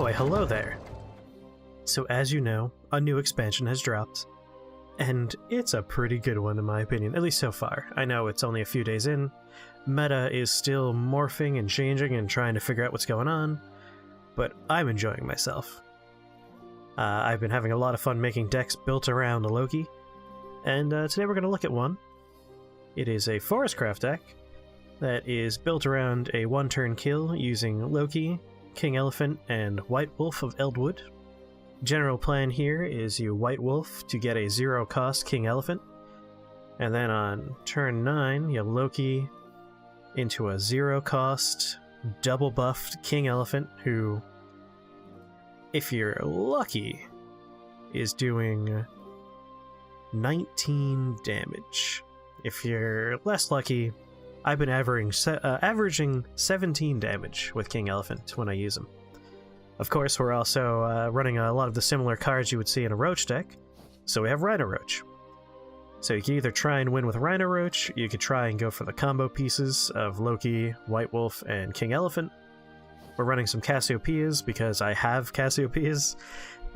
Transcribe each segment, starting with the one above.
why hello there. So as you know, a new expansion has dropped, and it's a pretty good one in my opinion, at least so far. I know it's only a few days in, meta is still morphing and changing and trying to figure out what's going on, but I'm enjoying myself. I've been having a lot of fun making decks built around Loki, and today we're going to look at one. It is a Forestcraft deck that is built around a one-turn kill using Loki, King Elephant, and White Wolf of Eldwood. General plan here is you White Wolf to get a 0-cost King Elephant, and then on turn 9 you Loki into a 0-cost, double-buffed King Elephant who, if you're lucky, is doing 19 damage. If you're less lucky, I've been averaging 17 damage with King Elephant when I use him. Of course, we're also running a lot of the similar cards you would see in a Roach deck, so we have Rhino Roach. So you can either try and win with Rhino Roach, you could try and go for the combo pieces of Loki, White Wolf, and King Elephant. We're running some Cassiopeias because I have Cassiopeias,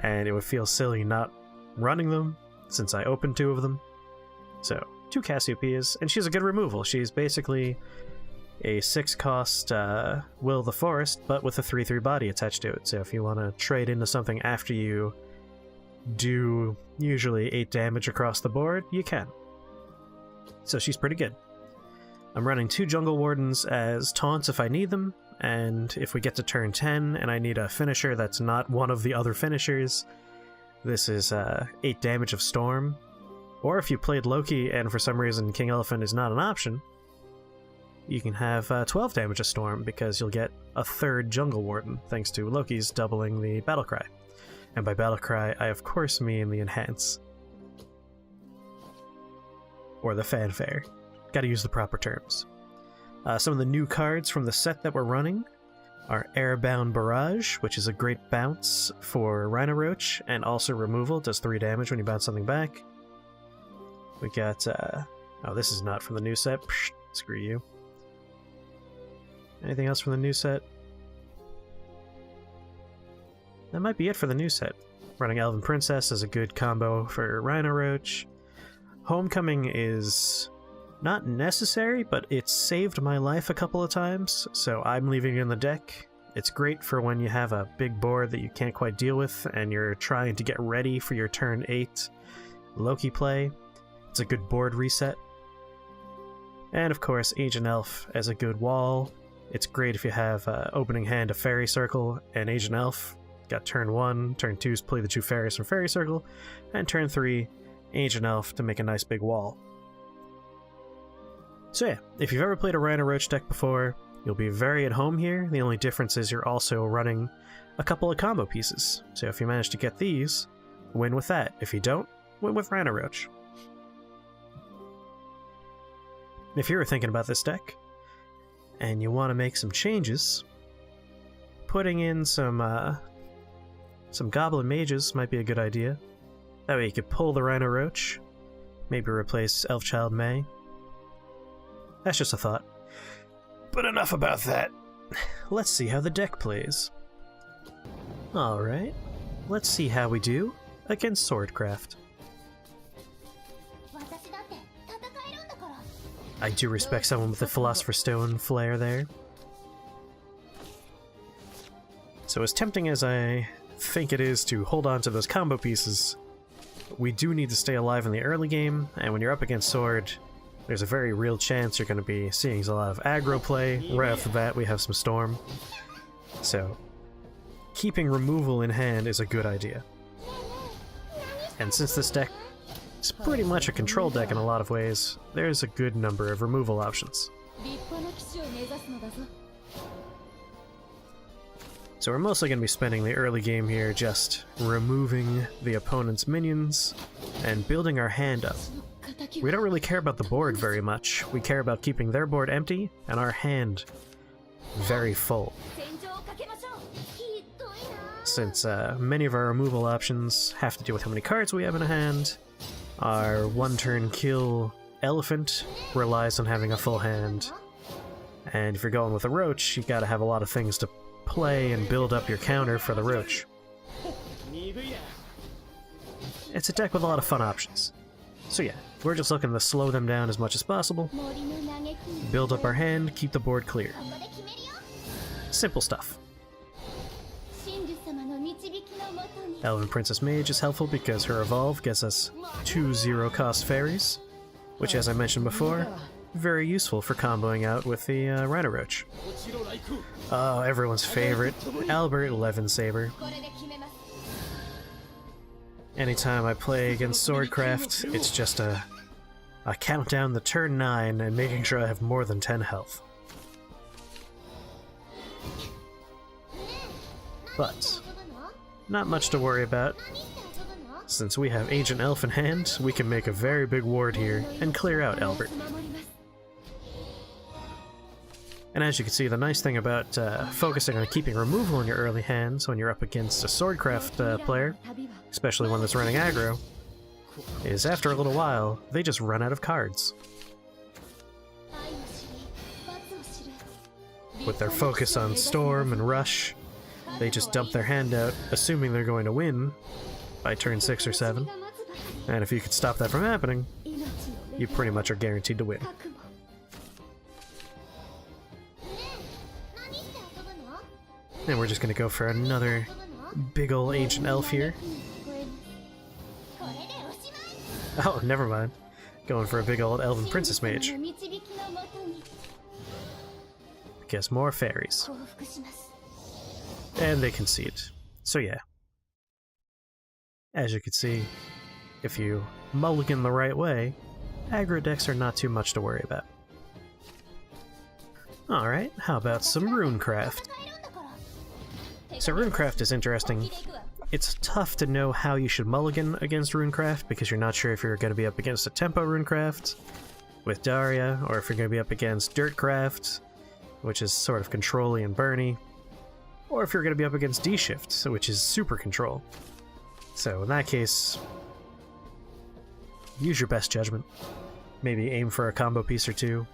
and it would feel silly not running them since I opened 2 of them. So, 2 Cassiopeias, and she's a good removal. She's basically a 6-cost Will of the Forest, but with a 3/3 body attached to it. So if you want to trade into something after you do usually 8 damage across the board, you can. So she's pretty good. I'm running 2 Jungle Wardens as taunts if I need them, and if we get to turn 10 and I need a finisher that's not one of the other finishers, this is 8 damage of Storm. Or if you played Loki and for some reason King Elephant is not an option, you can have 12 damage of Storm because you'll get a 3rd Jungle Warden thanks to Loki's doubling the Battlecry. And by Battlecry, I of course mean the Enhance. Or the Fanfare. Gotta use the proper terms. Some of the new cards from the set that we're running are Airbound Barrage, which is a great bounce for Rhino Roach, and also removal, does 3 damage when you bounce something back. We got, oh, this is not from the new set. Psh, screw you. Anything else from the new set? That might be it for the new set. Running Elven Princess is a good combo for Rhino Roach. Homecoming is not necessary, but it's saved my life a couple of times, so I'm leaving it in the deck. It's great for when you have a big board that you can't quite deal with and you're trying to get ready for your turn 8 Loki play. It's a good board reset. And of course, Agent Elf as a good wall. It's great if you have opening hand a Fairy Circle and Agent Elf. Got turn 1, turn 2's play the 2 fairies from Fairy Circle, and turn 3, Agent Elf to make a nice big wall. So yeah, if you've ever played a Rhino Roach deck before, you'll be very at home here. The only difference is you're also running a couple of combo pieces. So if you manage to get these, win with that. If you don't, win with Rhino Roach. If you were thinking about this deck, and you want to make some changes, putting in some Goblin Mages might be a good idea. That way you could pull the Rhino Roach, maybe replace Elfchild May. That's just a thought. But enough about that. Let's see how the deck plays. Alright, let's see how we do against Swordcraft. I do respect someone with the Philosopher's Stone flair there. So as tempting as I think it is to hold on to those combo pieces, we do need to stay alive in the early game, and when you're up against Sword, there's a very real chance you're going to be seeing a lot of aggro play. Right off the bat, we have some Storm. So, keeping removal in hand is a good idea. And since this deck is pretty much a control deck in a lot of ways, there's a good number of removal options. So we're mostly going to be spending the early game here just removing the opponent's minions and building our hand up. We don't really care about the board very much. We care about keeping their board empty and our hand very full. Since many of our removal options have to do with how many cards we have in a hand, our one-turn kill Elephant relies on having a full hand, and if you're going with a Roach, you gotta have a lot of things to play and build up your counter for the Roach. It's a deck with a lot of fun options. So yeah, we're just looking to slow them down as much as possible, build up our hand, keep the board clear. Simple stuff. Elven Princess Mage is helpful because her evolve gets us 2 0-cost fairies, which, as I mentioned before, very useful for comboing out with the Rhino Roach. Oh, everyone's favorite, Albert Levin Saber. Anytime I play against Swordcraft, it's just a countdown to turn 9 and making sure I have more than 10 health. But not much to worry about. Since we have Ancient Elf in hand, we can make a very big ward here and clear out Albert. And as you can see, the nice thing about focusing on keeping removal in your early hands when you're up against a Swordcraft player, especially one that's running aggro, is after a little while, they just run out of cards. With their focus on Storm and Rush, they just dump their hand out, assuming they're going to win by turn 6 or 7. And if you could stop that from happening, you pretty much are guaranteed to win. And we're just gonna go for another big ol' Ancient Elf here. Oh, never mind. Going for a big old Elven Princess Mage. Guess more fairies. And they concede. So yeah. As you can see, if you mulligan the right way, aggro decks are not too much to worry about. Alright, how about some Runecraft? So Runecraft is interesting. It's tough to know how you should mulligan against Runecraft because you're not sure if you're going to be up against a Tempo Runecraft with Daria, or if you're going to be up against Dirtcraft, which is sort of control-y and burny, or if you're going to be up against D-Shift, which is super control. So in that case, use your best judgment. Maybe aim for a combo piece or two.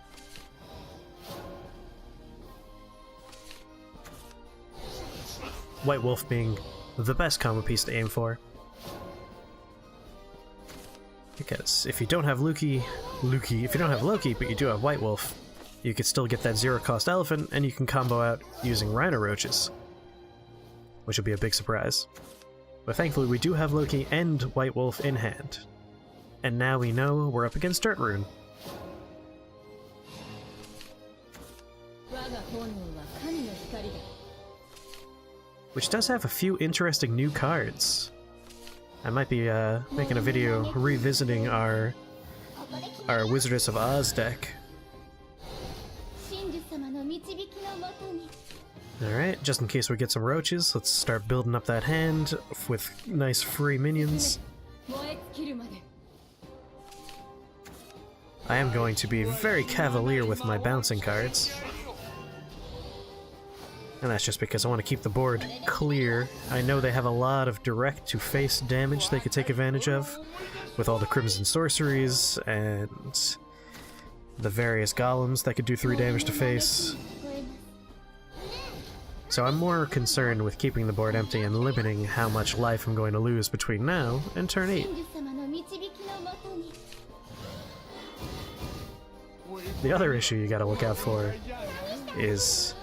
White Wolf being the best combo piece to aim for. Because if you don't have Loki, if you don't have Loki, but you do have White Wolf, you could still get that 0-cost elephant, and you can combo out using Rhino Roaches, which will be a big surprise. But thankfully we do have Loki and White Wolf in hand. And now we know we're up against Dirt Rune. Which does have a few interesting new cards. I might be making a video revisiting our Wizardess of Oz deck. Alright, just in case we get some roaches, let's start building up that hand with nice free minions. I am going to be very cavalier with my bouncing cards. And that's just because I want to keep the board clear. I know they have a lot of direct-to-face damage they could take advantage of, with all the Crimson Sorceries and the various golems that could do 3 damage to face. So I'm more concerned with keeping the board empty and limiting how much life I'm going to lose between now and turn 8. The other issue you gotta look out for is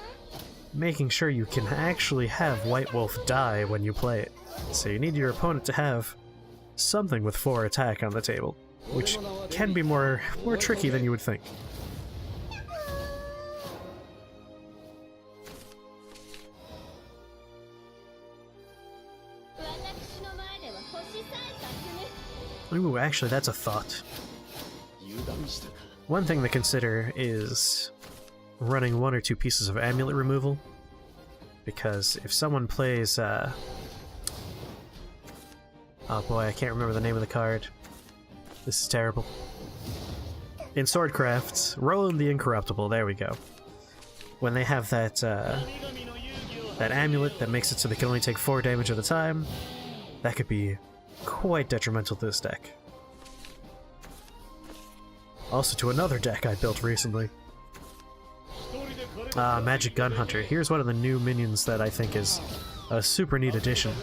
making sure you can actually have White Wolf die when you play it. So you need your opponent to have something with 4 attack on the table, which can be more tricky than you would think. Ooh, actually that's a thought. One thing to consider is running 1 or 2 pieces of amulet removal, because if someone plays oh boy, I can't remember the name of the card. This is terrible. In Swordcraft, Roland the Incorruptible, there we go. When they have that that amulet that makes it so they can only take 4 damage at a time, that could be quite detrimental to this deck. Also to another deck I built recently. Magic Gun Hunter. Here's one of the new minions that I think is a super neat addition.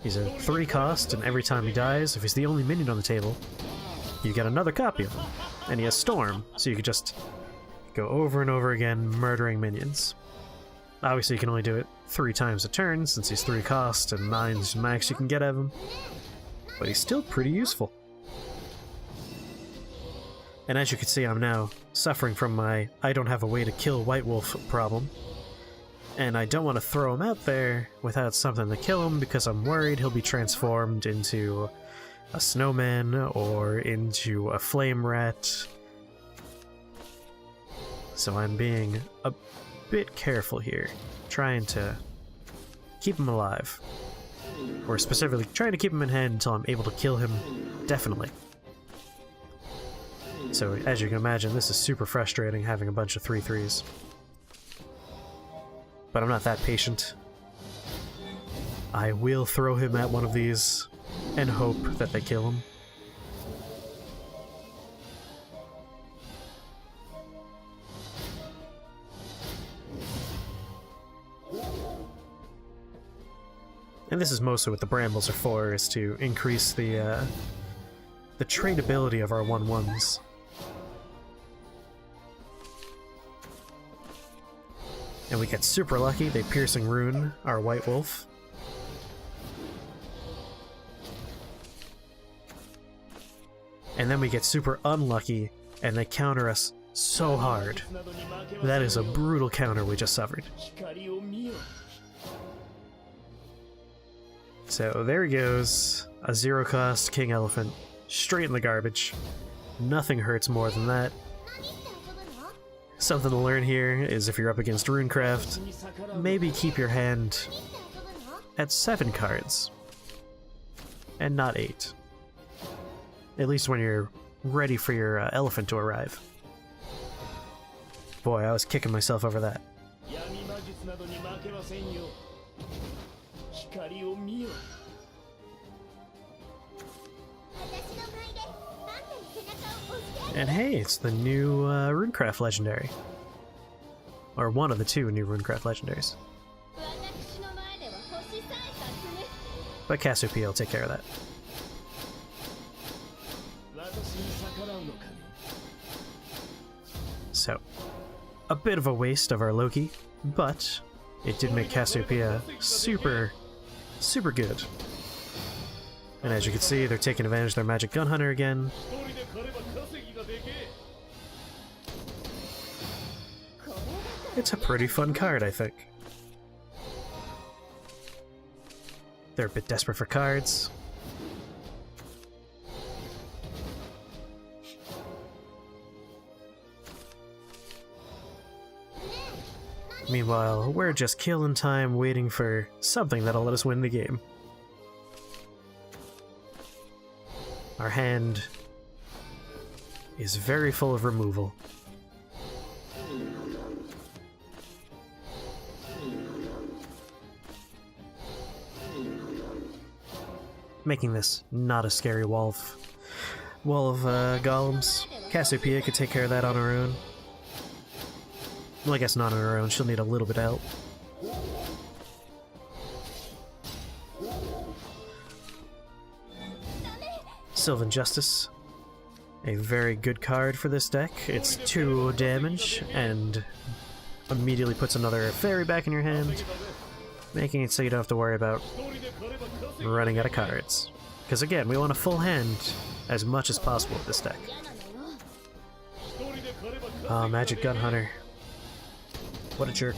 He's a 3 cost, and every time he dies, if he's the only minion on the table, you get another copy of him. And he has Storm, so you could just go over and over again murdering minions. Obviously you can only do it 3 times a turn, since he's 3 cost and 9's max you can get out of him. But he's still pretty useful. And as you can see, I'm now suffering from my I don't have a way to kill White Wolf problem. And I don't want to throw him out there without something to kill him because I'm worried he'll be transformed into a snowman or into a flame rat. So I'm being a bit careful here, trying to keep him alive. Or specifically, trying to keep him in hand until I'm able to kill him, definitely. So as you can imagine, this is super frustrating having a bunch of 3/3s. But I'm not that patient. I will throw him at one of these and hope that they kill him. And this is mostly what the brambles are for, is to increase the tradability of our 1/1s. And we get super lucky, they Piercing Rune our White Wolf. And then we get super unlucky, and they counter us so hard. That is a brutal counter we just suffered. So there he goes, a 0-cost King Elephant, straight in the garbage. Nothing hurts more than that. Something to learn here is if you're up against Runecraft, maybe keep your hand at 7 cards, and not 8. At least when you're ready for your elephant to arrive. Boy, I was kicking myself over that. And hey, it's the new Runecraft Legendary. Or one of the 2 new Runecraft Legendaries. But Cassiopeias will take care of that. So, a bit of a waste of our Loki, but it did make Cassiopeias super, super good. And as you can see, they're taking advantage of their Magic Gun Hunter again. It's a pretty fun card, I think. They're a bit desperate for cards. Meanwhile, we're just killing time waiting for something that'll let us win the game. Our hand is very full of removal. Making this not a scary wall of golems. Cassiopeias could take care of that on her own. Well, I guess not on her own, she'll need a little bit of help. Sylvan Justice. A very good card for this deck. It's 2 damage, and immediately puts another fairy back in your hand, making it so you don't have to worry about running out of cards. Because again, we want a full hand as much as possible with this deck. Magic Gun Hunter. What a jerk.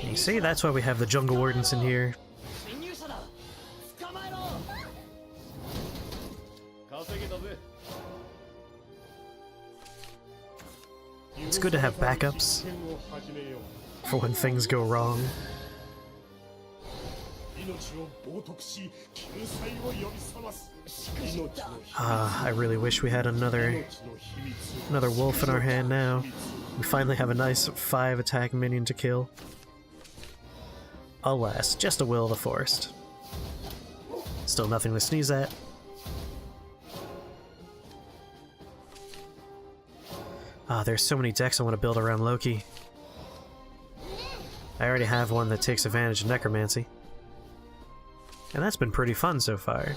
You see, that's why we have the Jungle Wardens in here. It's good to have backups for when things go wrong. I really wish we had another wolf in our hand now. We finally have a nice 5-attack minion to kill. Alas, just a Will of the Forest. Still nothing to sneeze at. Ah, there's so many decks I want to build around Loki. I already have one that takes advantage of necromancy. And that's been pretty fun so far.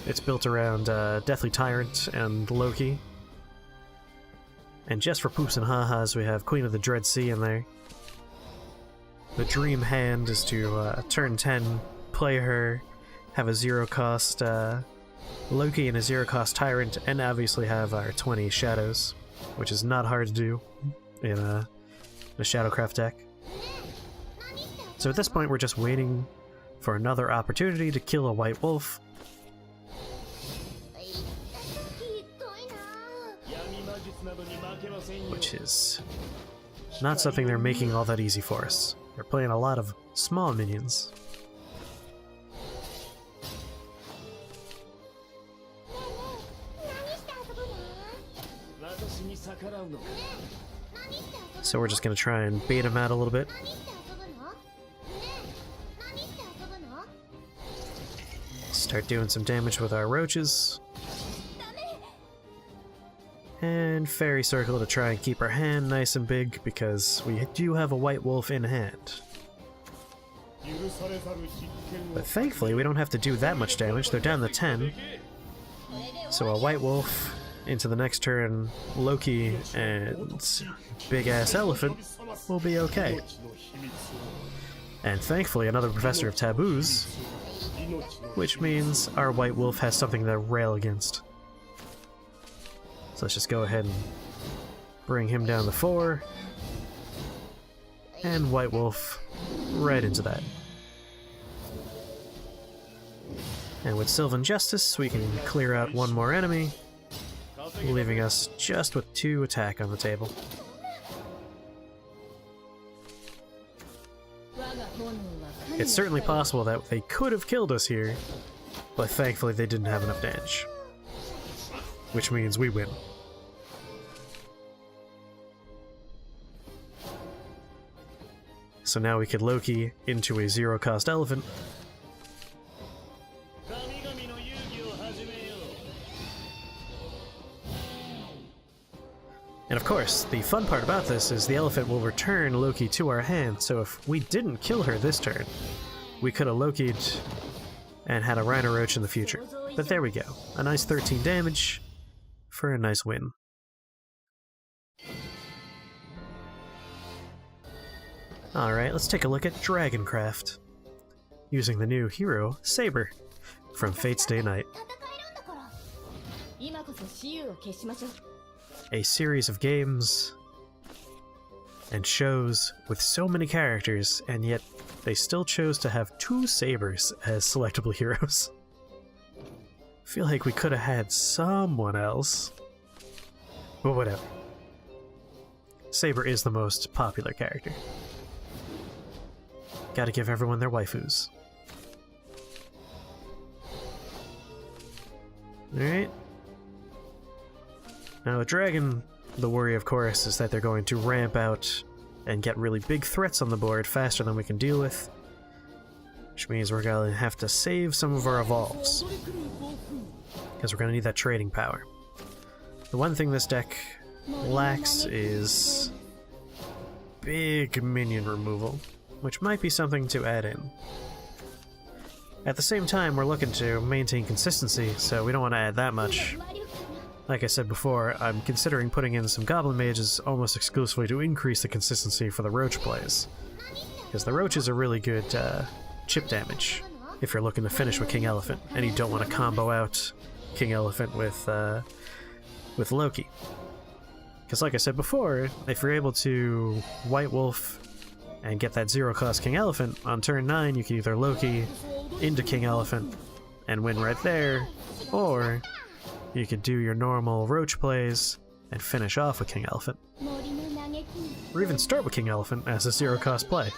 It's built around Deathly Tyrant and Loki. And just for poops and ha-has, we have Queen of the Dread Sea in there. The dream hand is to turn 10, play her, have a 0-cost Loki and a 0-cost Tyrant, and obviously have our 20 Shadows, which is not hard to do in a Shadowcraft deck. So at this point we're just waiting for another opportunity to kill a white wolf. Which is not something they're making all that easy for us. They're playing a lot of small minions. So we're just going to try and bait him out a little bit. Start doing some damage with our roaches. And Fairy Circle to try and keep our hand nice and big, because we do have a white wolf in hand. But thankfully we don't have to do that much damage. They're down to 10. So a white wolf into the next turn, Loki and big-ass elephant will be okay. And thankfully another Professor of Taboos, which means our white wolf has something to rail against. So let's just go ahead and bring him down to 4. And White Wolf right into that. And with Sylvan Justice, we can clear out one more enemy, leaving us just with 2 attack on the table. It's certainly possible that they could have killed us here, but thankfully they didn't have enough damage. Which means we win. So now we could Loki into a 0-cost elephant. And of course, the fun part about this is the elephant will return Loki to our hand, so if we didn't kill her this turn, we could have Loki'd and had a Rhino Roach in the future. But there we go. A nice 13 damage for a nice win. Alright, let's take a look at Dragoncraft, using the new hero, Saber, from Fate's Day Night. A series of games and shows with so many characters, and yet they still chose to have 2 Sabers as selectable heroes. I feel like we could have had someone else, but whatever. Saber is the most popular character. Gotta give everyone their waifus. Alright. Now, with Dragon, the worry, of course, is that they're going to ramp out and get really big threats on the board faster than we can deal with, which means we're going to have to save some of our evolves, because we're going to need that trading power. The one thing this deck lacks is big minion removal, which might be something to add in. At the same time, we're looking to maintain consistency, so we don't want to add that much. Like I said before, I'm considering putting in some Goblin Mages almost exclusively to increase the consistency for the Roach plays, because the Roaches are really good chip damage if you're looking to finish with King Elephant, and you don't want to combo out King Elephant with Loki. Because like I said before, if you're able to White Wolf and get that 0-cost King Elephant, on turn 9 you can either Loki into King Elephant and win right there, or you could do your normal Roach plays and finish off with King Elephant. Or even start with King Elephant as a 0-cost play.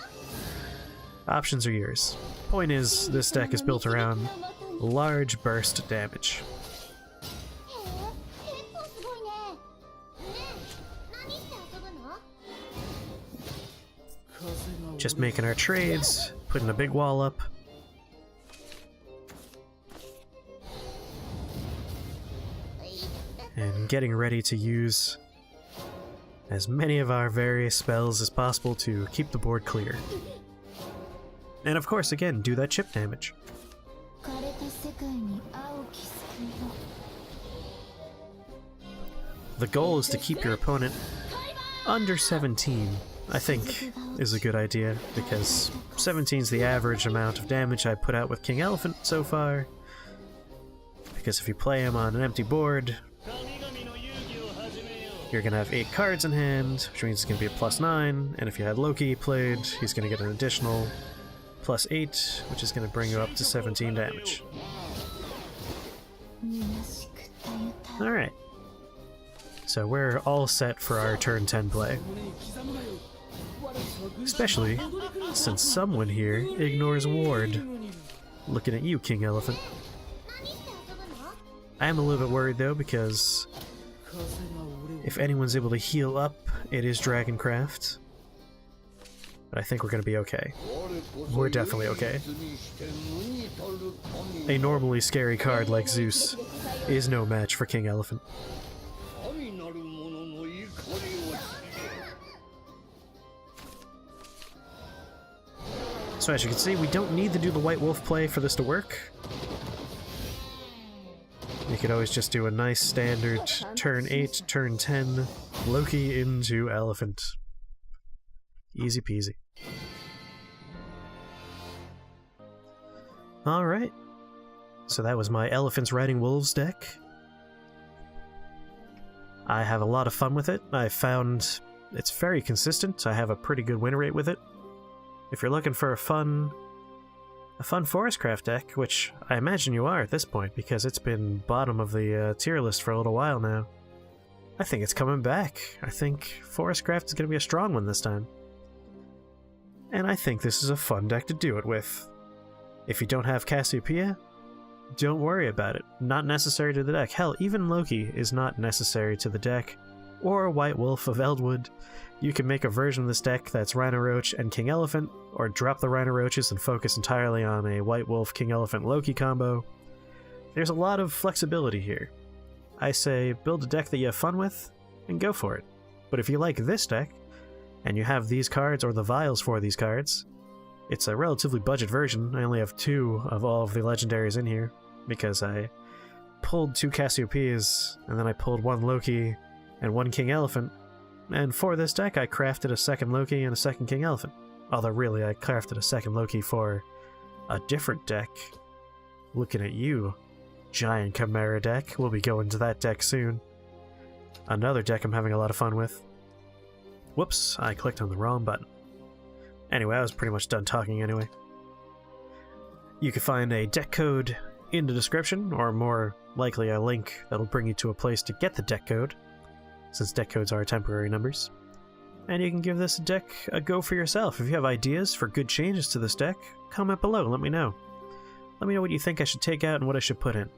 Options are yours. Point is, this deck is built around large burst damage. Just making our trades, putting a big wall up. and getting ready to use as many of our various spells as possible to keep the board clear. And of course, again, do that chip damage. The goal is to keep your opponent under 17, I think, is a good idea, because 17 is the average amount of damage I put out with King Elephant so far. Because if you play him on an empty board, you're going to have 8 cards in hand, which means it's going to be a +9, and if you had Loki played, he's going to get an additional +8, which is going to bring you up to 17 damage. Alright. So we're all set for our turn 10 play. Especially since someone here ignores Ward. Looking at you, King Elephant. I am a little bit worried though, because if anyone's able to heal up, it is Dragoncraft. But I think we're going to be okay. We're definitely okay. A normally scary card like Zeus is no match for King Elephant. So as you can see, we don't need to do the White Wolf play for this to work. You could always just do a nice standard turn 8, turn 10, Loki into Elephant. Easy peasy. Alright. So that was my Elephants Riding Wolves deck. I have a lot of fun with it. I found it's very consistent. I have a pretty good win rate with it. If you're looking for a fun Forestcraft deck, which I imagine you are at this point, because it's been bottom of the tier list for a little while now, I think it's coming back. I think Forestcraft is going to be a strong one this time. And I think this is a fun deck to do it with. If you don't have Cassiopeia, don't worry about it. Not necessary to the deck. Hell, even Loki is not necessary to the deck. Or White Wolf of Eldwood. You can make a version of this deck that's Rhino Roach and King Elephant, or drop the Rhino Roaches and focus entirely on a White Wolf, King Elephant, Loki combo. There's a lot of flexibility here. I say build a deck that you have fun with, and go for it. But if you like this deck, and you have these cards or the vials for these cards, it's a relatively budget version. I only have 2 of all of the legendaries in here, because I pulled 2 Cassiopeias, and then I pulled 1 Loki and 1 King Elephant, and for this deck I crafted a second Loki and a second King Elephant. Although really, I crafted a second Loki for a different deck. Looking at you, Giant Chimera deck. We'll be going to that deck soon. Another deck I'm having a lot of fun with. Whoops, I clicked on the wrong button. Anyway, I was pretty much done talking anyway. You can find a deck code in the description, or more likely a link that'll bring you to a place to get the deck code, since deck codes are temporary numbers. And you can give this deck a go for yourself. If you have ideas for good changes to this deck, comment below, let me know. Let me know what you think I should take out and what I should put in.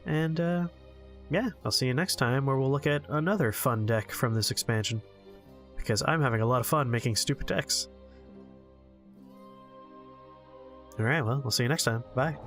And, yeah, I'll see you next time, where we'll look at another fun deck from this expansion. Because I'm having a lot of fun making stupid decks. Alright, well, we'll see you next time. Bye.